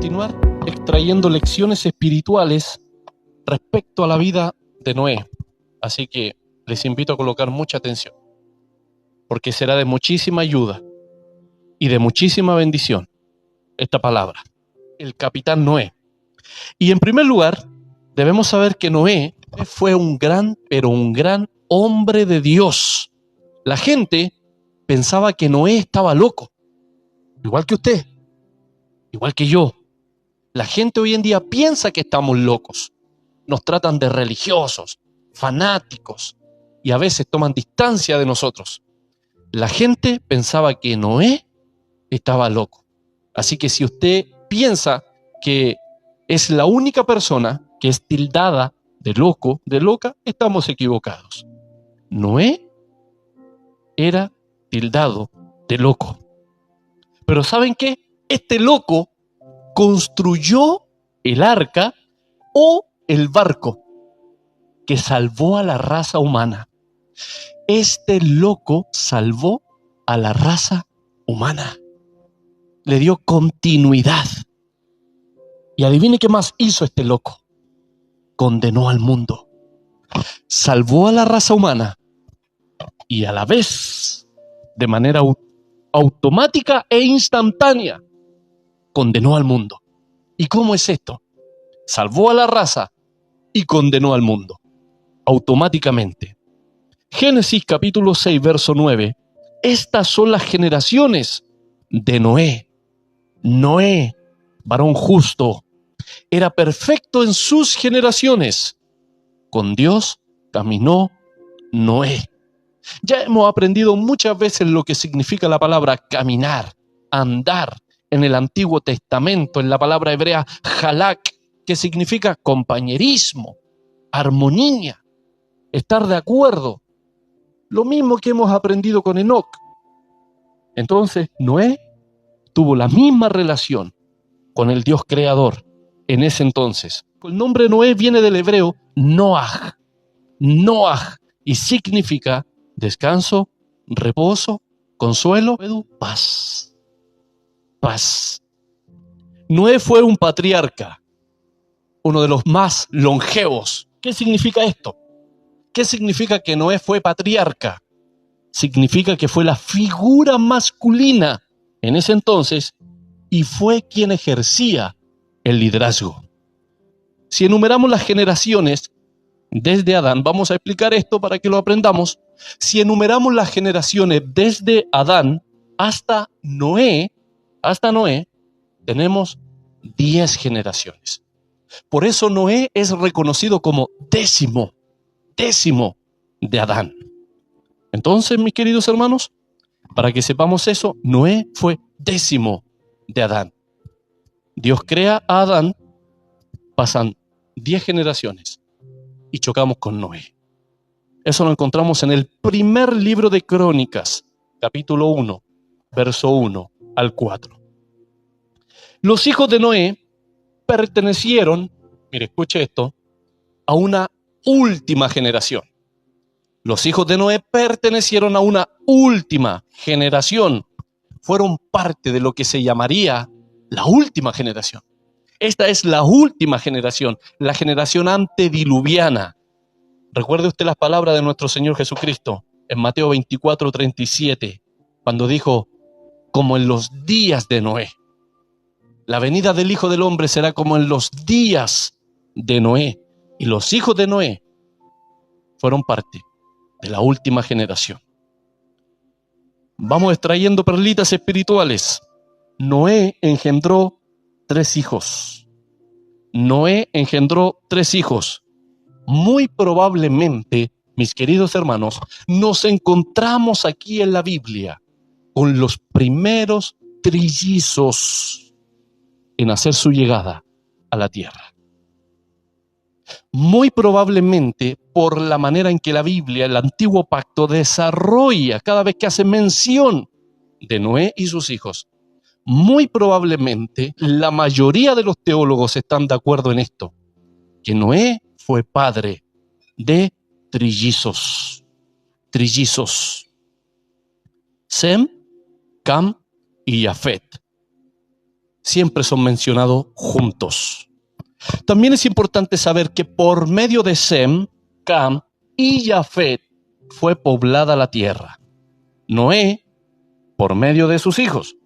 continuar extrayendo lecciones espirituales respecto a la vida de Noé. Así que les invito a colocar mucha atención, porque será de muchísima ayuda y de muchísima bendición esta palabra, el capitán Noé. Y en primer lugar, debemos saber que Noé fue un gran hombre de Dios. La gente pensaba que Noé estaba loco, igual que usted, igual que yo. La gente hoy en día piensa que estamos locos. Nos tratan de religiosos, fanáticos, y a veces toman distancia de nosotros. La gente pensaba que Noé estaba loco. Así que si usted piensa que es la única persona que es tildada de loco, de loca, estamos equivocados. Noé era tildado de loco. Pero ¿saben qué? Este loco construyó el arca o el barco que salvó a la raza humana. Este loco salvó a la raza humana. Le dio continuidad. Y adivine qué más hizo este loco. Condenó al mundo. Salvó a la raza humana y a la vez, de manera automática e instantánea, condenó al mundo. ¿Y cómo es esto? Salvó a la raza y condenó al mundo, automáticamente. Génesis capítulo 6, verso 9. Estas son las generaciones de Noé. Noé, varón justo, era perfecto en sus generaciones. Con Dios caminó Noé. Ya hemos aprendido muchas veces lo que significa la palabra caminar, andar. En el Antiguo Testamento, en la palabra hebrea halak, que significa compañerismo, armonía, estar de acuerdo. Lo mismo que hemos aprendido con Enoc. Entonces, Noé tuvo la misma relación con el Dios creador en ese entonces. El nombre Noé viene del hebreo Noaj. Noaj, y significa descanso, reposo, consuelo, paz. Paz. Noé fue un patriarca, uno de los más longevos. ¿Qué significa esto? ¿Qué significa que Noé fue patriarca? Significa que fue la figura masculina en ese entonces y fue quien ejercía el liderazgo. Si enumeramos las generaciones desde Adán, vamos a explicar esto para que lo aprendamos. Si enumeramos las generaciones desde Adán hasta Noé, tenemos 10 generaciones. Por eso Noé es reconocido como décimo de Adán. Entonces, mis queridos hermanos, para que sepamos eso, Noé fue décimo de Adán. Dios crea a Adán, pasan 10 generaciones y chocamos con Noé. Eso lo encontramos en el primer libro de Crónicas, capítulo 1, verso 1 al 4. Los hijos de Noé pertenecieron, mire, escuche esto, a una última generación. Los hijos de Noé pertenecieron a una última generación. Fueron parte de lo que se llamaría la última generación. Esta es la última generación, la generación antediluviana. Recuerde usted las palabras de nuestro Señor Jesucristo en Mateo 24, 37, cuando dijo, como en los días de Noé. La venida del Hijo del Hombre será como en los días de Noé. Y los hijos de Noé fueron parte de la última generación. Vamos extrayendo perlitas espirituales. Noé engendró 3 hijos. Noé engendró 3 hijos. Muy probablemente, mis queridos hermanos, nos encontramos aquí en la Biblia con los primeros trillizos en hacer su llegada a la tierra. Muy probablemente por la manera en que la Biblia, el Antiguo Pacto, desarrolla cada vez que hace mención de Noé y sus hijos. Muy probablemente la mayoría de los teólogos están de acuerdo en esto, que Noé fue padre de trillizos. Trillizos. Sem, Cam y Jafet. siempre son mencionados juntos. También es importante saber que por medio de Sem, Cam y Jafet fue poblada la tierra. Noé, por medio de sus hijos,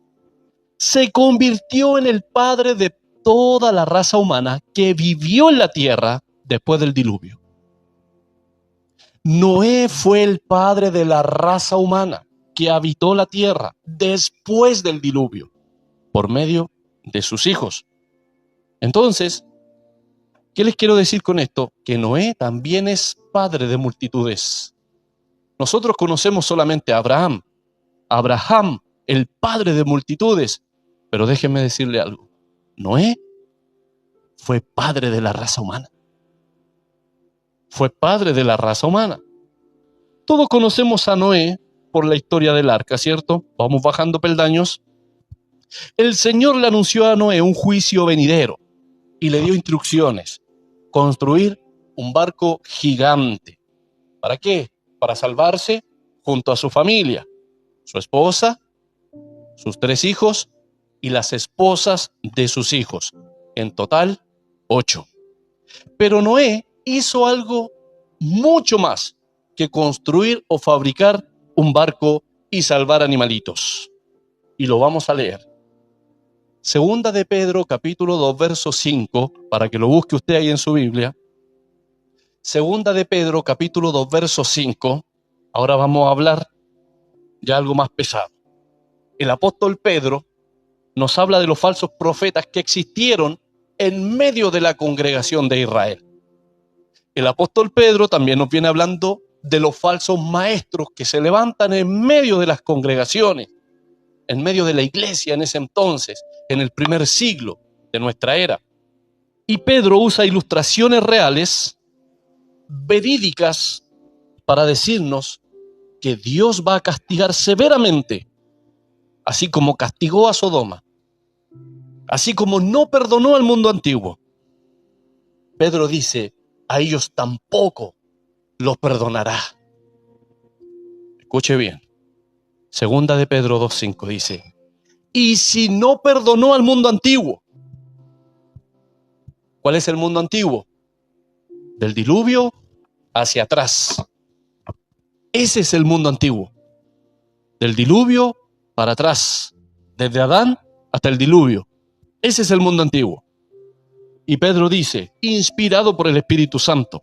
se convirtió en el padre de toda la raza humana que vivió en la tierra después del diluvio. Noé fue el padre de la raza humana que habitó la tierra después del diluvio, por medio de sus hijos. Entonces, ¿qué les quiero decir con esto? Que Noé también es padre de multitudes. Nosotros conocemos solamente a Abraham. Abraham, el padre de multitudes. Pero déjenme decirle algo. Noé fue padre de la raza humana. Fue padre de la raza humana. Todos conocemos a Noé por la historia del arca, ¿cierto? Vamos bajando peldaños. El Señor le anunció a Noé un juicio venidero y le dio instrucciones. Construir un barco gigante. ¿Para qué? Para salvarse junto a su familia, su esposa, sus 3 hijos y las esposas de sus hijos. En total, 8. Pero Noé hizo algo mucho más que construir o fabricar un barco y salvar animalitos. Y lo vamos a leer. Segunda de Pedro, capítulo 2, verso 5, para que lo busque usted ahí en su Biblia. Segunda de Pedro, capítulo 2, verso 5. Ahora vamos a hablar ya algo más pesado. El apóstol Pedro nos habla de los falsos profetas que existieron en medio de la congregación de Israel. El apóstol Pedro también nos viene hablando de los falsos maestros que se levantan en medio de las congregaciones, en medio de la iglesia en ese entonces, en el primer siglo de nuestra era. Y Pedro usa ilustraciones reales, verídicas, para decirnos que Dios va a castigar severamente, así como castigó a Sodoma, así como no perdonó al mundo antiguo. Pedro dice, a ellos tampoco los perdonará. Escuche bien. Segunda de Pedro 2:5 dice, y si no perdonó al mundo antiguo. ¿Cuál es el mundo antiguo? Del diluvio hacia atrás. Ese es el mundo antiguo. Del diluvio para atrás. Desde Adán hasta el diluvio. Ese es el mundo antiguo. Y Pedro dice, inspirado por el Espíritu Santo,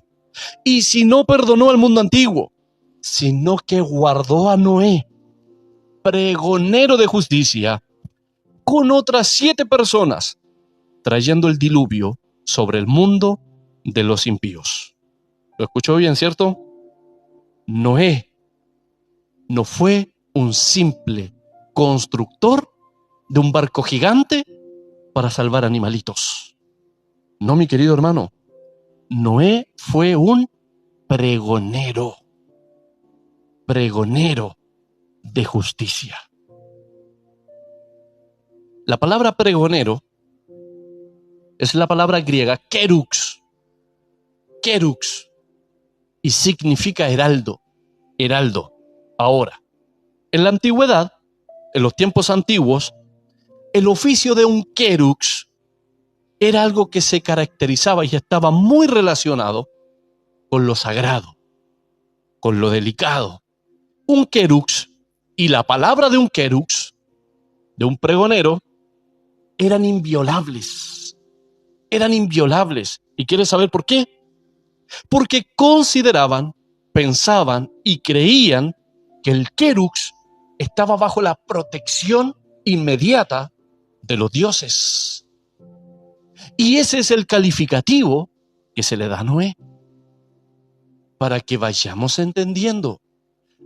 y si no perdonó al mundo antiguo, sino que guardó a Noé, pregonero de justicia, con otras 7 personas, trayendo el diluvio sobre el mundo de los impíos. ¿Lo escuchó bien, cierto? Noé no fue un simple constructor de un barco gigante para salvar animalitos. No, mi querido hermano. Noé fue un pregonero de justicia. La palabra pregonero es la palabra griega kerux, y significa heraldo. Ahora, en la antigüedad, en los tiempos antiguos, el oficio de un kerux era algo que se caracterizaba y estaba muy relacionado con lo sagrado, con lo delicado. Un kerux y la palabra de un kerux, de un pregonero, eran inviolables. ¿Y quieres saber por qué? Porque consideraban, pensaban y creían que el kerux estaba bajo la protección inmediata de los dioses. Y ese es el calificativo que se le da a Noé. Para que vayamos entendiendo.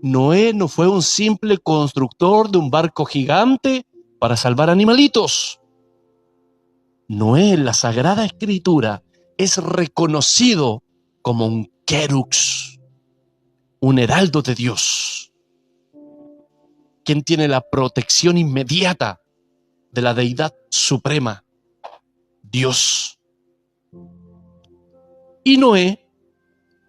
Noé no fue un simple constructor de un barco gigante para salvar animalitos. Noé en la Sagrada Escritura es reconocido como un kerux, un heraldo de Dios, quien tiene la protección inmediata de la deidad suprema, Dios. Y Noé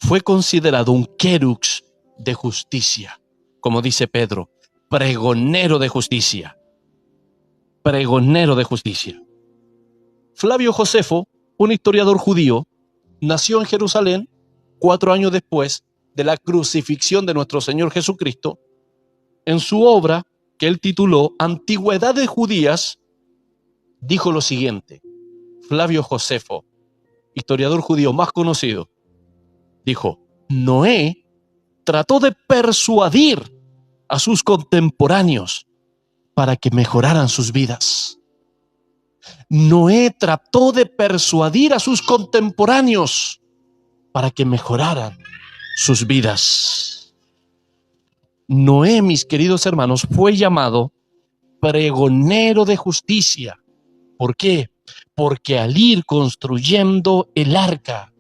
fue considerado un kerux de justicia, como dice Pedro, pregonero de justicia. Flavio Josefo, un historiador judío, nació en Jerusalén 4 años después de la crucifixión de nuestro Señor Jesucristo. En su obra, que él tituló Antigüedades Judías, dijo lo siguiente. Flavio Josefo, historiador judío más conocido, dijo: Noé trató de persuadir a sus contemporáneos para que mejoraran sus vidas. Noé trató de persuadir a sus contemporáneos para que mejoraran sus vidas. Noé, mis queridos hermanos, fue llamado pregonero de justicia. ¿Por qué? Porque al ir construyendo el arca,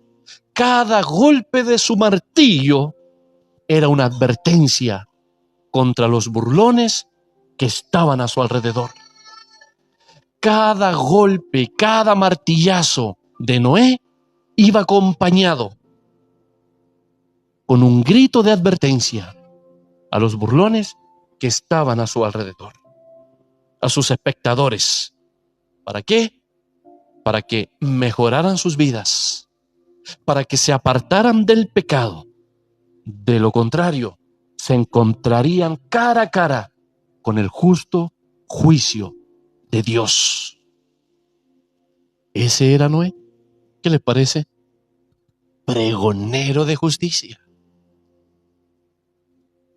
cada golpe de su martillo era una advertencia contra los burlones que estaban a su alrededor. Cada golpe, cada martillazo de Noé iba acompañado con un grito de advertencia a los burlones que estaban a su alrededor, a sus espectadores. ¿Para qué? Para que mejoraran sus vidas, para que se apartaran del pecado. De lo contrario, se encontrarían cara a cara con el justo juicio de Dios. Ese era Noé. ¿Qué les parece? Pregonero de justicia.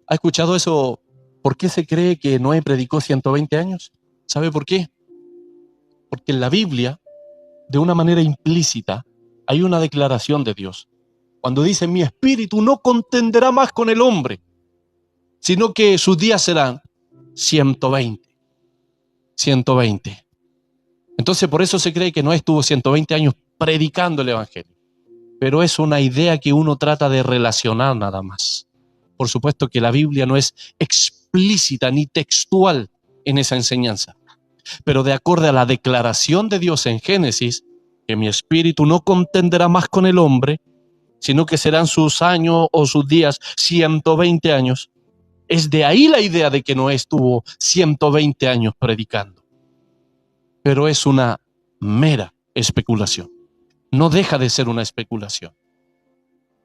¿Ha escuchado eso? ¿Por qué se cree que Noé predicó 120 años? ¿Sabe por qué? Porque en la Biblia, de una manera implícita, hay una declaración de Dios. Cuando dice: mi espíritu no contenderá más con el hombre, sino que sus días serán 120. 120. Entonces por eso se cree que Noé estuvo 120 años predicando el evangelio. Pero es una idea que uno trata de relacionar nada más. Por supuesto que la Biblia no es explícita ni textual en esa enseñanza. Pero de acuerdo a la declaración de Dios en Génesis, que mi espíritu no contenderá más con el hombre, sino que serán sus años o sus días 120 años, es de ahí la idea de que Noé estuvo 120 años predicando. Pero es una mera especulación. No deja de ser una especulación.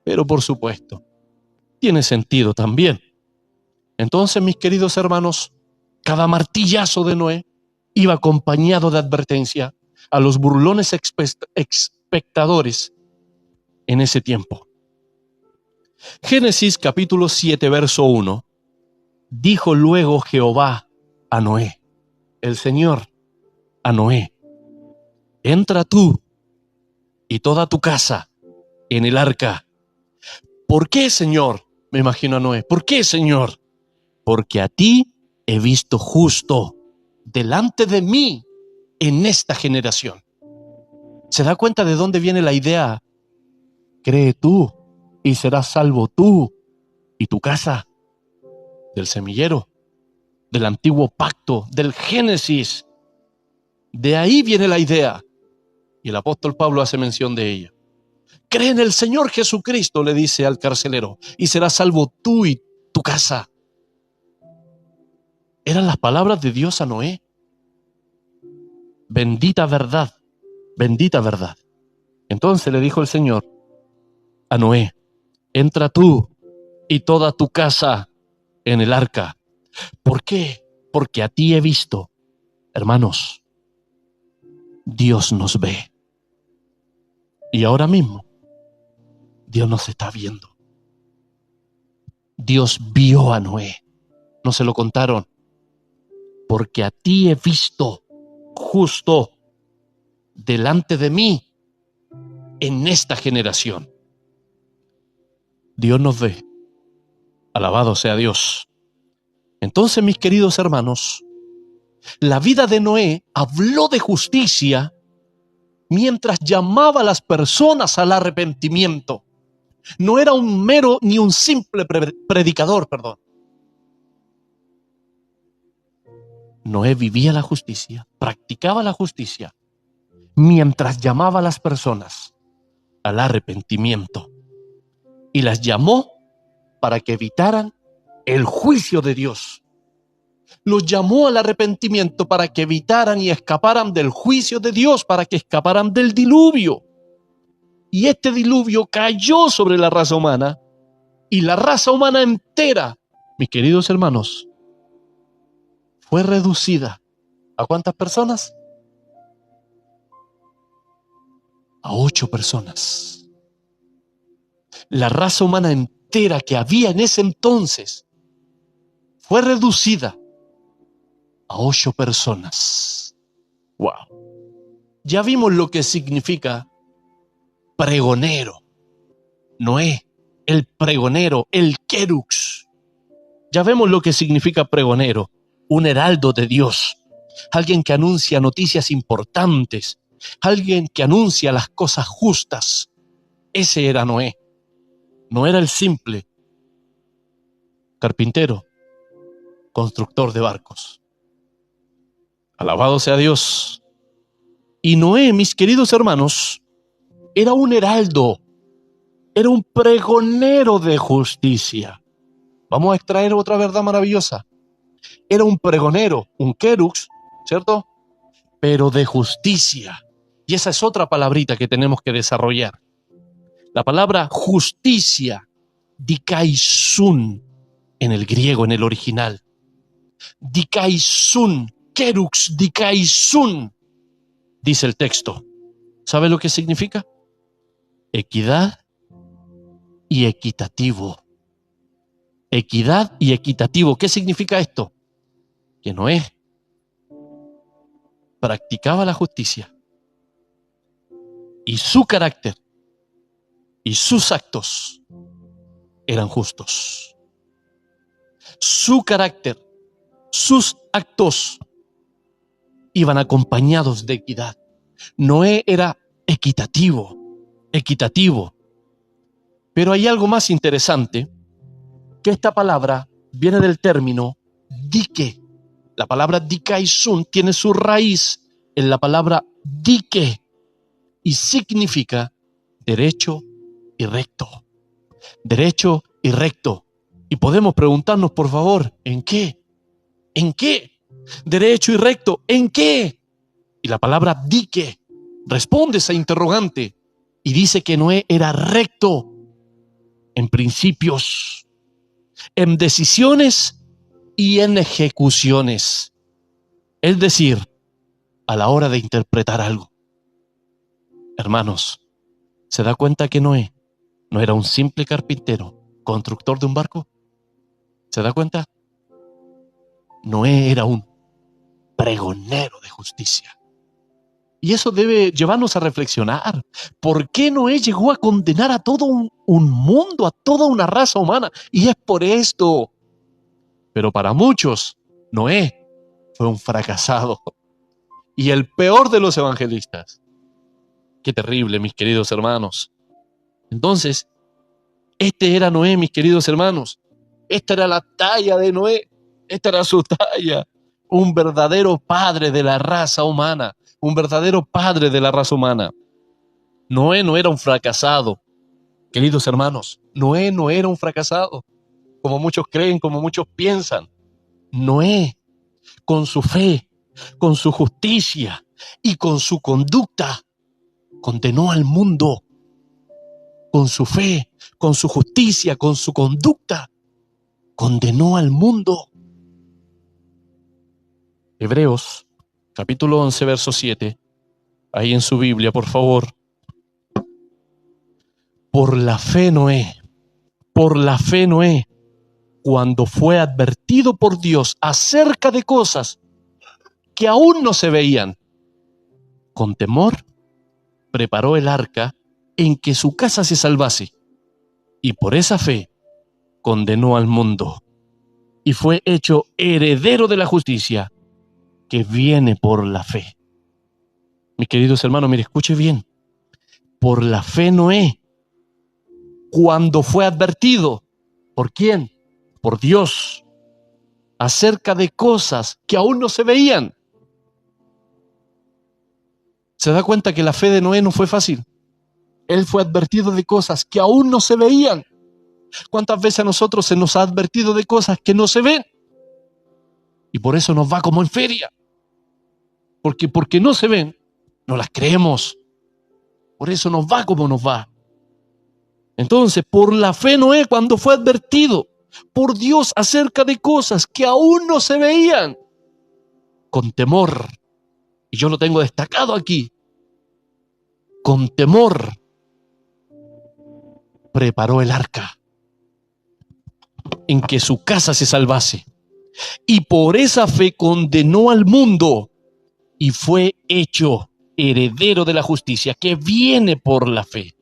Pero por supuesto, tiene sentido también. Entonces, mis queridos hermanos, cada martillazo de Noé iba acompañado de advertencia a los burlones espectadores en ese tiempo. Génesis capítulo 7, verso 1. Dijo luego Jehová a Noé, el Señor, a Noé: entra tú y toda tu casa en el arca. ¿Por qué, Señor? Me imagino a Noé. ¿Por qué, Señor? Porque a ti he visto justo delante de mí en esta generación. ¿Se da cuenta de dónde viene la idea? Cree tú y serás salvo tú y tu casa. Del semillero, del antiguo pacto, del Génesis. De ahí viene la idea. Y el apóstol Pablo hace mención de ella. Cree en el Señor Jesucristo, le dice al carcelero, y serás salvo tú y tu casa. Eran las palabras de Dios a Noé. Bendita verdad, bendita verdad. Entonces le dijo el Señor a Noé: entra tú y toda tu casa en el arca. ¿Por qué? Porque a ti he visto. Hermanos, Dios nos ve. Y ahora mismo, Dios nos está viendo. Dios vio a Noé. No se lo contaron. Porque a ti he visto justo delante de mí en esta generación. Dios nos ve. Alabado sea Dios. Entonces, mis queridos hermanos, la vida de Noé habló de justicia mientras llamaba a las personas al arrepentimiento. No era un mero ni un simple predicador, perdón. Noé vivía la justicia, practicaba la justicia, mientras llamaba a las personas al arrepentimiento. Y las llamó para que evitaran el juicio de Dios. Los llamó al arrepentimiento para que evitaran y escaparan del juicio de Dios, para que escaparan del diluvio. Y este diluvio cayó sobre la raza humana, y la raza humana entera, mis queridos hermanos, fue reducida. ¿A cuántas personas? A 8 personas. La raza humana entera que había en ese entonces fue reducida a 8 personas. ¡Wow! Ya vimos lo que significa pregonero. Noé, el pregonero, el querux. Ya vemos lo que significa pregonero, un heraldo de Dios, alguien que anuncia noticias importantes, alguien que anuncia las cosas justas. Ese era Noé. No era el simple carpintero, constructor de barcos. Alabado sea Dios. Y Noé, mis queridos hermanos, era un heraldo, era un pregonero de justicia. Vamos a extraer otra verdad maravillosa. Era un pregonero, un querux, ¿cierto? Pero de justicia. Y esa es otra palabrita que tenemos que desarrollar. La palabra justicia, dikaisun, en el griego, en el original. Dikaisun, querux dikaisun, dice el texto. ¿Sabe lo que significa? Equidad y equitativo. Equidad y equitativo. ¿Qué significa esto? Que Noé practicaba la justicia y su carácter y sus actos eran justos. Su carácter, sus actos iban acompañados de equidad. Noé era equitativo. Pero hay algo más interesante, que esta palabra viene del término dique. La palabra dikaisun tiene su raíz en la palabra dique y significa derecho y recto. Derecho y recto. Y podemos preguntarnos, por favor, ¿en qué? ¿En qué? Derecho y recto, ¿en qué? Y la palabra dique responde esa interrogante y dice que Noé era recto en principios, en decisiones y en ejecuciones. Es decir, a la hora de interpretar algo. Hermanos, ¿se da cuenta que Noé no era un simple carpintero, constructor de un barco? ¿Se da cuenta? Noé era un pregonero de justicia. Y eso debe llevarnos a reflexionar. ¿Por qué Noé llegó a condenar a todo un mundo, a toda una raza humana? Y es por esto. Pero para muchos, Noé fue un fracasado y el peor de los evangelistas. Qué terrible, mis queridos hermanos. Entonces, este era Noé, mis queridos hermanos. Esta era la talla de Noé. Esta era su talla. Un verdadero padre de la raza humana. Un verdadero padre de la raza humana. Noé no era un fracasado. Queridos hermanos, Noé no era un fracasado, como muchos creen, como muchos piensan. Noé, con su fe, con su justicia y con su conducta, condenó al mundo. Con su fe, con su justicia, con su conducta, condenó al mundo. Hebreos, capítulo 11, verso 7. Ahí en su Biblia, por favor. Por la fe Noé, cuando fue advertido por Dios acerca de cosas que aún no se veían, con temor preparó el arca en que su casa se salvase, y por esa fe condenó al mundo, y fue hecho heredero de la justicia que viene por la fe. Mis queridos hermanos, mire, escuche bien. Por la fe Noé, cuando fue advertido, ¿por quién? Por Dios, acerca de cosas que aún no se veían. ¿Se da cuenta que la fe de Noé no fue fácil? Él fue advertido de cosas que aún no se veían. ¿Cuántas veces a nosotros se nos ha advertido de cosas que no se ven? Y por eso nos va como en feria. Porque no se ven, no las creemos. Por eso nos va como nos va. Entonces, por la fe Noé, cuando fue advertido por Dios acerca de cosas que aún no se veían, con temor, y yo lo tengo destacado aquí, con temor, preparó el arca en que su casa se salvase. Y por esa fe condenó al mundo y fue hecho heredero de la justicia que viene por la fe.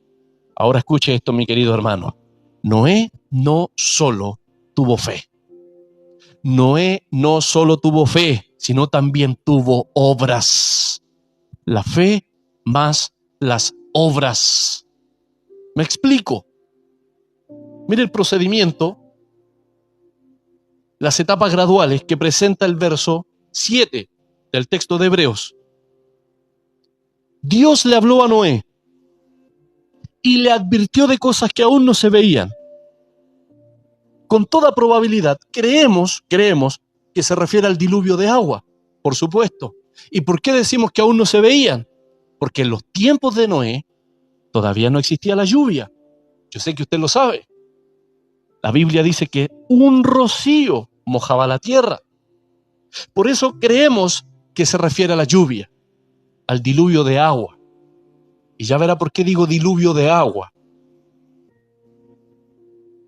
Ahora escuche esto, mi querido hermano. Noé no solo tuvo fe. Noé no solo tuvo fe, sino también tuvo obras. La fe más las obras. ¿Me explico? Mire el procedimiento, las etapas graduales que presenta el verso 7 del texto de Hebreos. Dios le habló a Noé y le advirtió de cosas que aún no se veían. Con toda probabilidad, creemos que se refiere al diluvio de agua, por supuesto. ¿Y por qué decimos que aún no se veían? Porque en los tiempos de Noé todavía no existía la lluvia. Yo sé que usted lo sabe. La Biblia dice que un rocío mojaba la tierra. Por eso creemos que se refiere a la lluvia, al diluvio de agua. Y ya verá por qué digo diluvio de agua.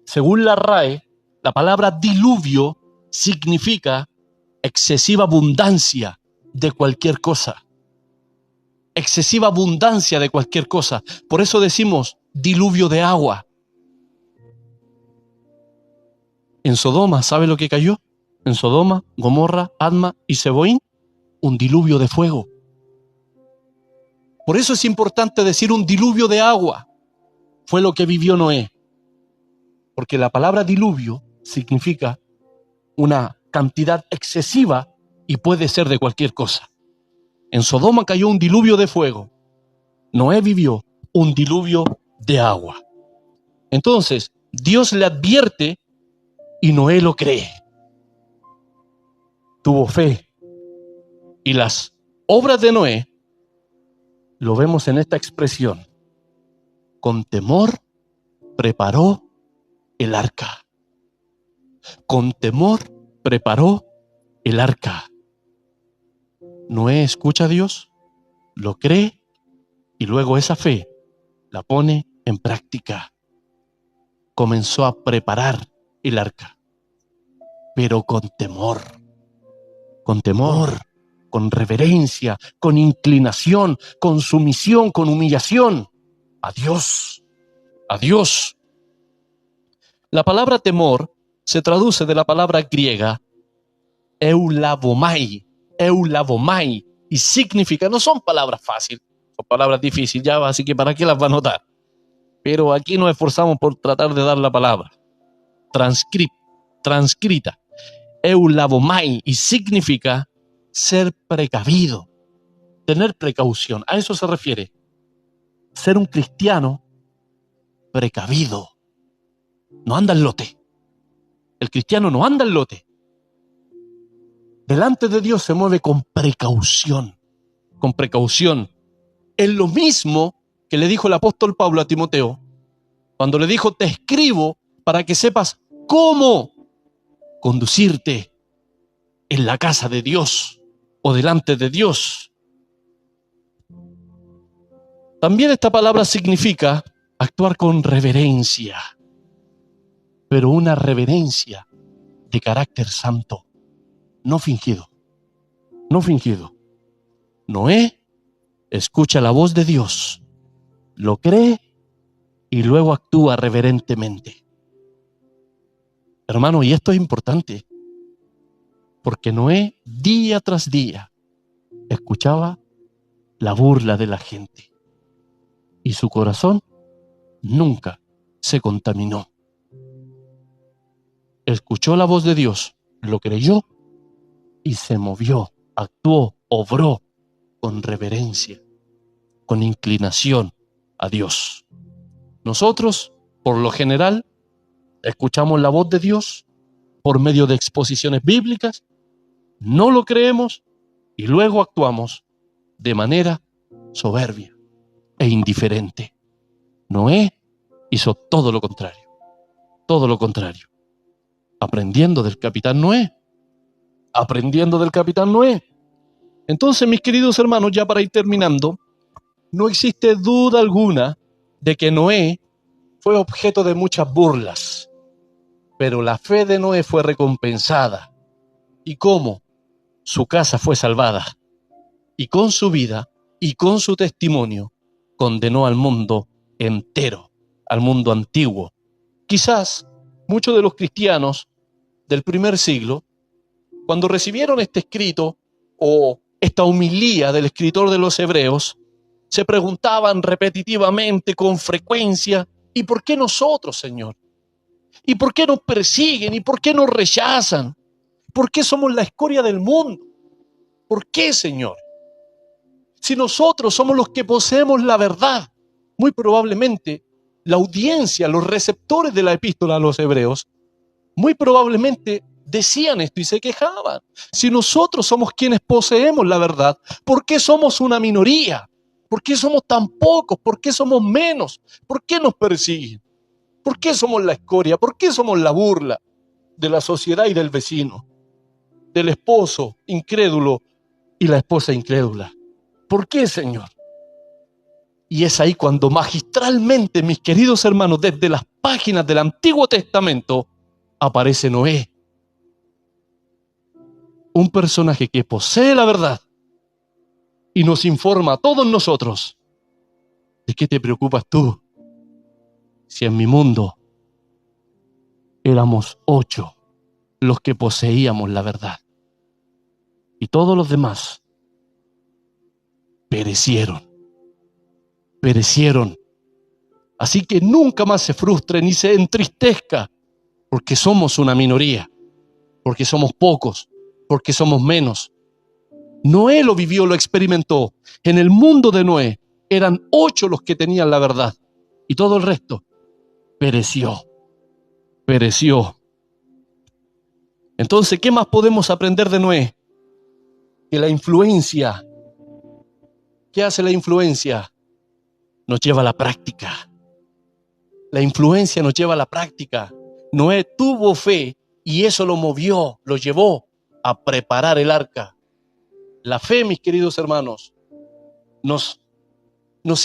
Según la RAE, la palabra diluvio significa excesiva abundancia de cualquier cosa. Excesiva abundancia de cualquier cosa. Por eso decimos diluvio de agua. En Sodoma, ¿sabe lo que cayó? En Sodoma, Gomorra, Adma y Zeboín, un diluvio de fuego. Por eso es importante decir un diluvio de agua. Fue lo que vivió Noé. Porque la palabra diluvio significa una cantidad excesiva y puede ser de cualquier cosa. En Sodoma cayó un diluvio de fuego. Noé vivió un diluvio de agua. Entonces, Dios le advierte y Noé lo cree. Tuvo fe. Y las obras de Noé lo vemos en esta expresión. Con temor preparó el arca. Con temor preparó el arca. Noé escucha a Dios, lo cree y luego esa fe la pone en práctica. Comenzó a preparar el arca, pero con temor, con reverencia, con inclinación, con sumisión, con humillación a Dios, a Dios. La palabra temor se traduce de la palabra griega eulavomai, y significa, no son palabras fáciles, son palabras difíciles ya, así que ¿para qué las va a notar? Pero aquí nos esforzamos por tratar de dar la palabra transcrita, eulavomai, y significa ser precavido, tener precaución. A eso se refiere, ser un cristiano precavido. No anda al lote. El cristiano no anda al lote. Delante de Dios se mueve con precaución, con precaución. Es lo mismo que le dijo el apóstol Pablo a Timoteo, cuando le dijo, te escribo para que sepas cómo conducirte en la casa de Dios o delante de Dios. También esta palabra significa actuar con reverencia, pero una reverencia de carácter santo, no fingido, no fingido. Noé escucha la voz de Dios, lo cree y luego actúa reverentemente. Hermano, y esto es importante, porque Noé día tras día escuchaba la burla de la gente y su corazón nunca se contaminó. Escuchó la voz de Dios, lo creyó y se movió, actuó, obró con reverencia, con inclinación a Dios. Nosotros, por lo general, escuchamos la voz de Dios por medio de exposiciones bíblicas no lo creemos y luego actuamos de manera soberbia e indiferente. Noé hizo todo lo contrario, aprendiendo del capitán Noé. Entonces, mis queridos hermanos, ya para ir terminando, no existe duda alguna de que Noé fue objeto de muchas burlas, pero la fe de Noé fue recompensada. ¿Y cómo? Su casa fue salvada, y con su vida y con su testimonio condenó al mundo entero, al mundo antiguo. Quizás muchos de los cristianos del primer siglo, cuando recibieron este escrito o esta homilía del escritor de los Hebreos, se preguntaban repetitivamente, con frecuencia: ¿y por qué nosotros, Señor? ¿Y por qué nos persiguen? ¿Y por qué nos rechazan? ¿Por qué somos la escoria del mundo? ¿Por qué, Señor? Si nosotros somos los que poseemos la verdad, muy probablemente la audiencia, los receptores de la epístola a los Hebreos, muy probablemente decían esto y se quejaban. Si nosotros somos quienes poseemos la verdad, ¿por qué somos una minoría? ¿Por qué somos tan pocos? ¿Por qué somos menos? ¿Por qué nos persiguen? ¿Por qué somos la escoria? ¿Por qué somos la burla de la sociedad y del vecino? Del esposo incrédulo y la esposa incrédula. ¿Por qué, Señor? Y es ahí cuando magistralmente, mis queridos hermanos, desde las páginas del Antiguo Testamento, aparece Noé. Un personaje que posee la verdad y nos informa a todos nosotros: ¿de qué te preocupas tú? Si en mi mundo éramos 8 los que poseíamos la verdad y todos los demás perecieron. Así que nunca más se frustre ni se entristezca porque somos una minoría, porque somos pocos, porque somos menos. Noé lo vivió, lo experimentó. En el mundo de Noé eran 8 los que tenían la verdad y todo el resto pereció. Entonces, ¿qué más podemos aprender de Noé? Que la influencia, ¿qué hace la influencia? Nos lleva a la práctica. La influencia nos lleva a la práctica. Noé tuvo fe y eso lo movió, lo llevó a preparar el arca. La fe, mis queridos hermanos, nos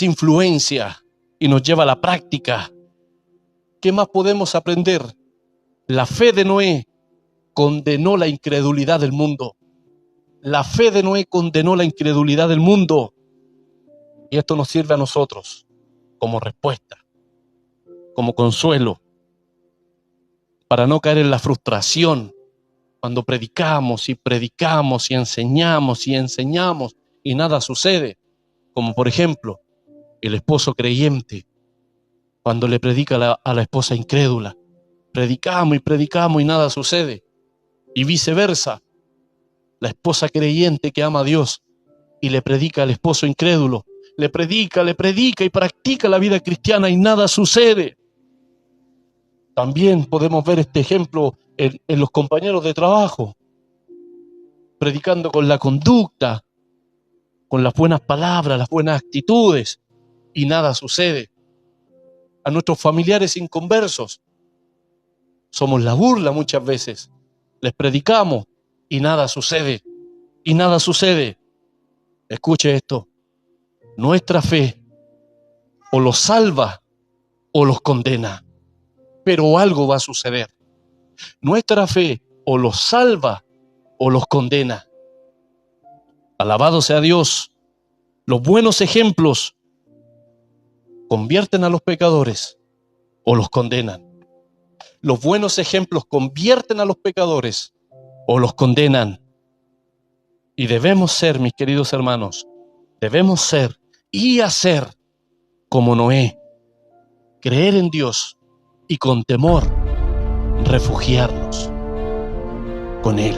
influencia y nos lleva a la práctica. ¿Qué más podemos aprender? La fe de Noé condenó la incredulidad del mundo. La fe de Noé condenó la incredulidad del mundo. Y esto nos sirve a nosotros como respuesta, como consuelo, para no caer en la frustración cuando predicamos y enseñamos y nada sucede. Como por ejemplo, el esposo creyente cuando le predica a la esposa incrédula. Predicamos y nada sucede. Y viceversa, la esposa creyente que ama a Dios y le predica al esposo incrédulo, le predica y practica la vida cristiana y nada sucede. También podemos ver este ejemplo en los compañeros de trabajo, predicando con la conducta, con las buenas palabras, las buenas actitudes, y nada sucede. A nuestros familiares inconversos, somos la burla muchas veces. Les predicamos y nada sucede. Escuche esto. Nuestra fe o los salva o los condena. Pero algo va a suceder. Nuestra fe o los salva o los condena. Alabado sea Dios. Los buenos ejemplos convierten a los pecadores o los condenan. Los buenos ejemplos convierten a los pecadores o los condenan. Y debemos ser, mis queridos hermanos, debemos ser y hacer como Noé, creer en Dios y con temor refugiarnos con Él.